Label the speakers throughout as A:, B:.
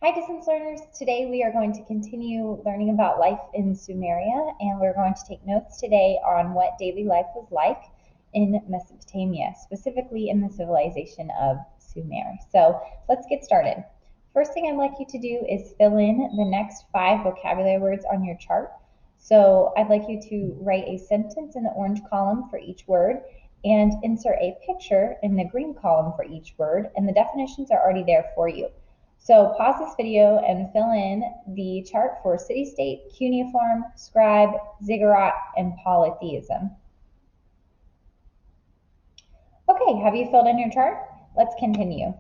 A: Hi, distance learners. Today we are going to continue learning about life in Sumeria, and we're going to take notes today on what daily life was like in Mesopotamia, specifically in the civilization of Sumer. So let's get started. First thing I'd like you to do is fill in the next 5 vocabulary words on your chart. So I'd like you to write a sentence in the orange column for each word and insert a picture in the green column for each word, and the definitions are already there for you. So pause this video and fill in the chart for city-state, cuneiform, scribe, ziggurat, and polytheism. Okay, have you filled in your chart? Let's continue.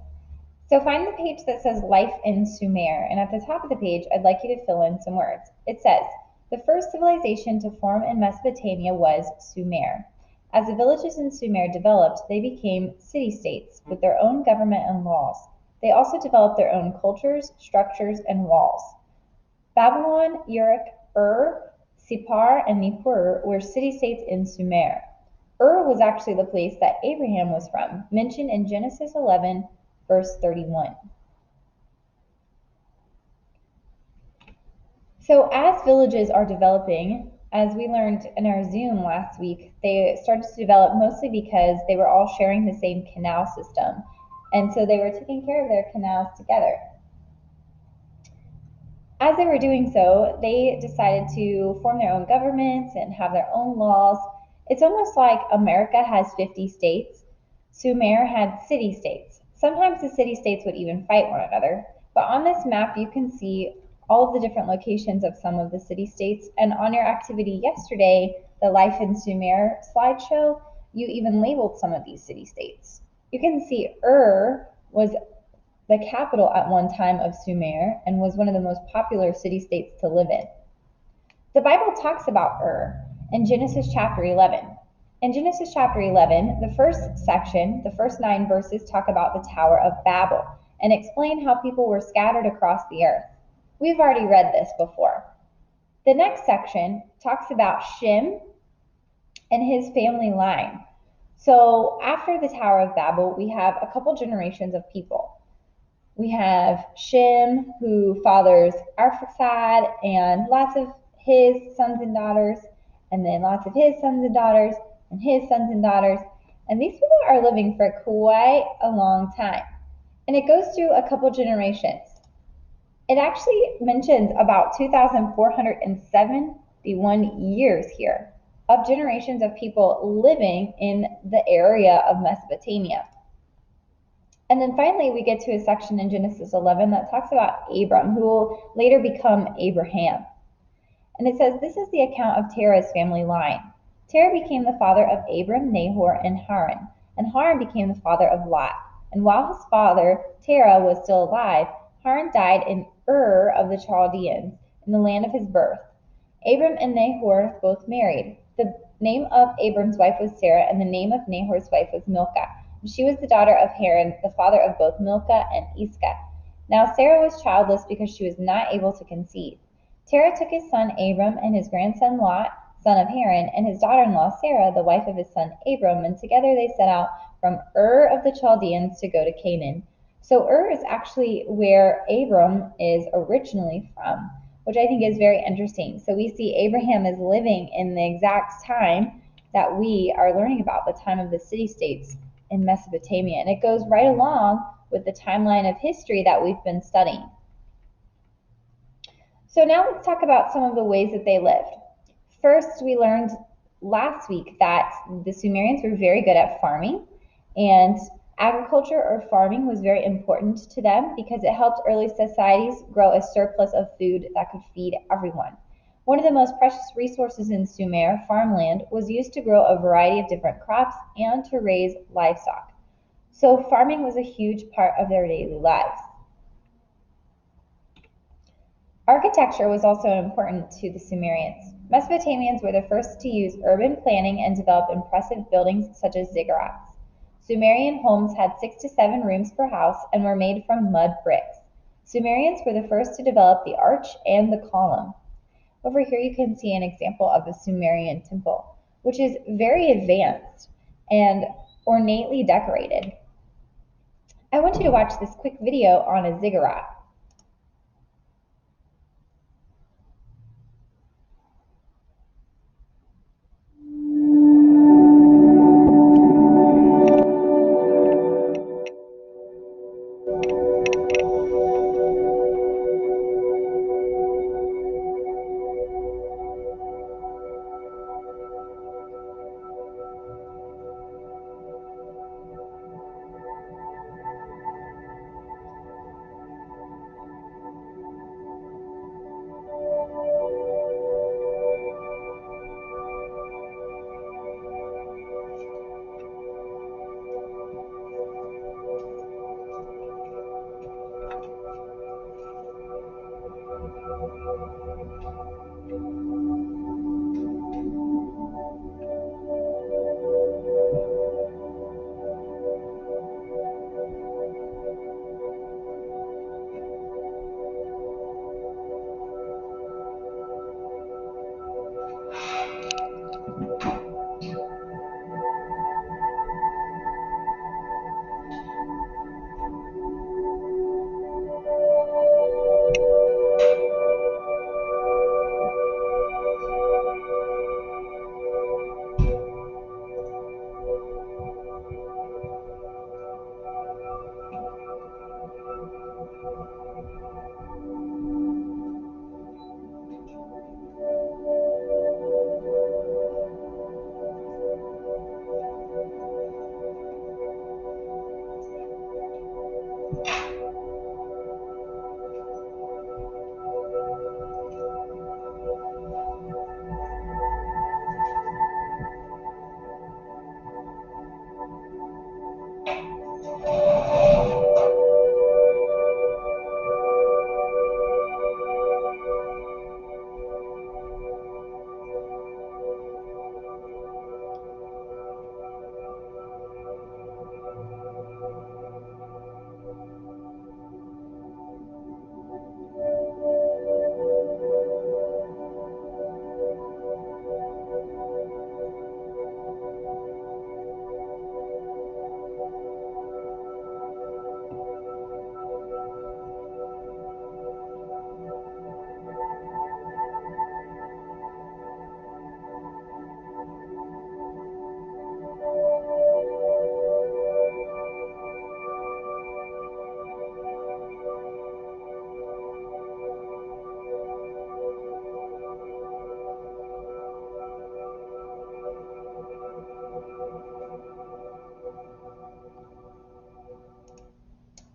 A: So find the page that says Life in Sumer, and at the top of the page, I'd like you to fill in some words. It says, the first civilization to form in Mesopotamia was Sumer. As the villages in Sumer developed, they became city-states with their own government and laws. They also developed their own cultures, structures, and walls. Babylon, Uruk, Sippar, and Nippur were city-states in Sumer. Was actually the place that Abraham was from, mentioned in Genesis 11, verse 31. So as villages are developing, as we learned in our Zoom last week, they started to develop mostly because they were all sharing the same canal system. And so they were taking care of their canals together. As they were doing so, they decided to form their own governments and have their own laws. It's almost like America has 50 states. Sumer had city-states. Sometimes the city-states would even fight one another. But on this map, you can see all of the different locations of some of the city-states. And on your activity yesterday, the Life in Sumer slideshow, you even labeled some of these city-states. You can see was the capital at one time of Sumer and was one of the most popular city-states to live in. The Bible talks about in Genesis chapter 11. In Genesis chapter 11, the first section, the first 9 verses talk about the Tower of Babel and explain how people were scattered across the earth. We've already read this before. The next section talks about Shem and his family line. So after the Tower of Babel, we have a couple generations of people. We have Shem, who fathers Arphaxad and lots of his sons and daughters, and then lots of his sons and daughters, and his sons and daughters. And these people are living for quite a long time. And it goes through a couple generations. It actually mentions about 2,471 years here of generations of people living in the area of Mesopotamia. And then finally, we get to a section in Genesis 11 that talks about Abram, who will later become Abraham. And it says, this is the account of Terah's family line. Terah became the father of Abram, Nahor, and Haran. And Haran became the father of Lot. And while his father, Terah, was still alive, Haran died in of the Chaldeans, in the land of his birth. Abram and Nahor both married. The name of Abram's wife was Sarah, and the name of Nahor's wife was Milcah. She was the daughter of Haran, the father of both Milcah and Iscah. Now Sarah was childless because she was not able to conceive. Terah took his son Abram and his grandson Lot, son of Haran, and his daughter-in-law Sarah, the wife of his son Abram, and together they set out from of the Chaldeans to go to Canaan. So is actually where Abram is originally from, which I think is very interesting. So we see Abraham is living in the exact time that we are learning about, the time of the city-states in Mesopotamia. And it goes right along with the timeline of history that we've been studying. So now let's talk about some of the ways that they lived. First, we learned last week that the Sumerians were very good at farming, and agriculture or farming was very important to them because it helped early societies grow a surplus of food that could feed everyone. One of the most precious resources in Sumer, farmland, was used to grow a variety of different crops and to raise livestock. So farming was a huge part of their daily lives. Architecture was also important to the Sumerians. Mesopotamians were the first to use urban planning and develop impressive buildings such as ziggurats. Sumerian homes had 6 to 7 rooms per house and were made from mud bricks. Sumerians were the first to develop the arch and the column. Over here you can see an example of a Sumerian temple, which is very advanced and ornately decorated. I want you to watch this quick video on a ziggurat.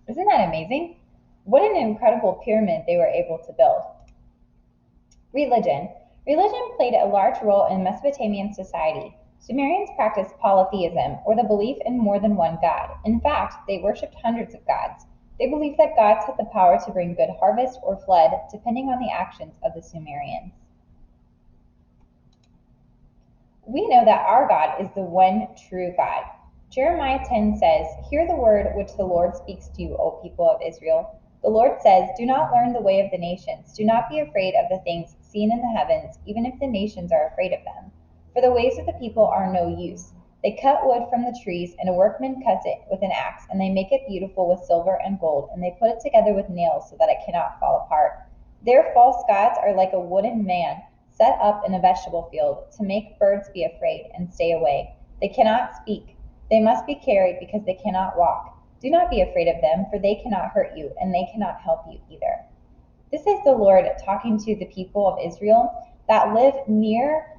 A: Isn't that amazing? What an incredible pyramid they were able to build. Religion. Religion played a large role in Mesopotamian society. Sumerians practiced polytheism, or the belief in more than one god. In fact, they worshipped hundreds of gods. They believed that gods had the power to bring good harvest or flood, depending on the actions of the Sumerians. We know that our God is the one true God. Jeremiah 10 says, "Hear the word which the Lord speaks to you, O people of Israel. The Lord says, Do not learn the way of the nations. Do not be afraid of the things seen in the heavens, even if the nations are afraid of them. For the ways of the people are no use. They cut wood from the trees, and a workman cuts it with an axe, and they make it beautiful with silver and gold, and they put it together with nails so that it cannot fall apart. Their false gods are like a wooden man set up in a vegetable field to make birds be afraid and stay away. They cannot speak. They must be carried because they cannot walk. Do not be afraid of them, for they cannot hurt you, and they cannot help you either." This is the Lord talking to the people of Israel that live near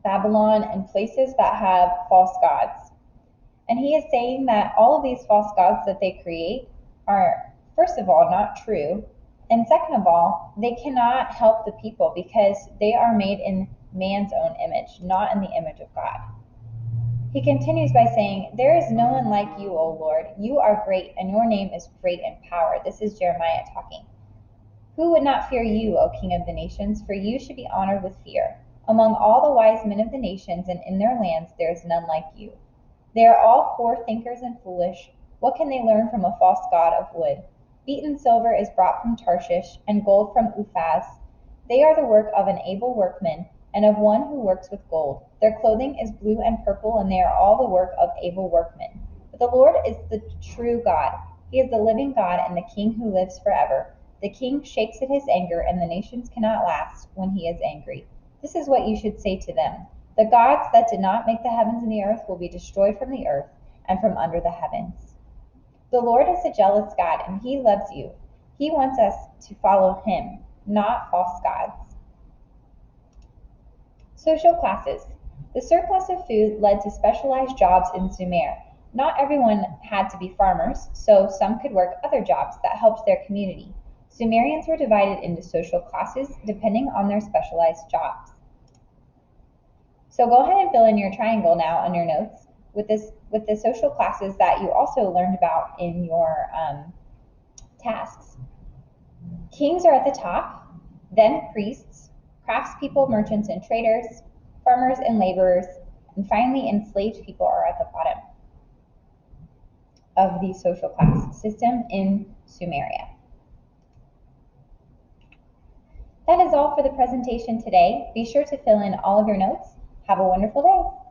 A: Babylon and places that have false gods. And he is saying that all of these false gods that they create are, first of all, not true. And second of all, they cannot help the people because they are made in man's own image, not in the image of God. He continues by saying, "There is no one like you, O Lord. You are great, and your name is great in power." This is Jeremiah talking. "Who would not fear you, O King of the nations? For you should be honored with fear. Among all the wise men of the nations and in their lands, there is none like you. They are all poor thinkers and foolish. What can they learn from a false god of wood? Beaten silver is brought from Tarshish, and gold from Uphaz. They are the work of an able workman, and of one who works with gold. Their clothing is blue and purple, and they are all the work of able workmen. But the Lord is the true God. He is the living God and the King who lives forever. The King shakes at his anger, and the nations cannot last when he is angry. This is what you should say to them. The gods that did not make the heavens and the earth will be destroyed from the earth and from under the heavens." The Lord is a jealous God, and he loves you. He wants us to follow him, not false gods. Social classes. The surplus of food led to specialized jobs in Sumer. Not everyone had to be farmers, so some could work other jobs that helped their community. Sumerians were divided into social classes depending on their specialized jobs. So go ahead and fill in your triangle now on your notes with the social classes that you also learned about in your tasks. Kings are at the top, then priests, craftspeople, merchants, and traders, farmers and laborers, and finally enslaved people are at the bottom of the social class system in Sumeria. That is all for the presentation today. Be sure to fill in all of your notes. Have a wonderful day.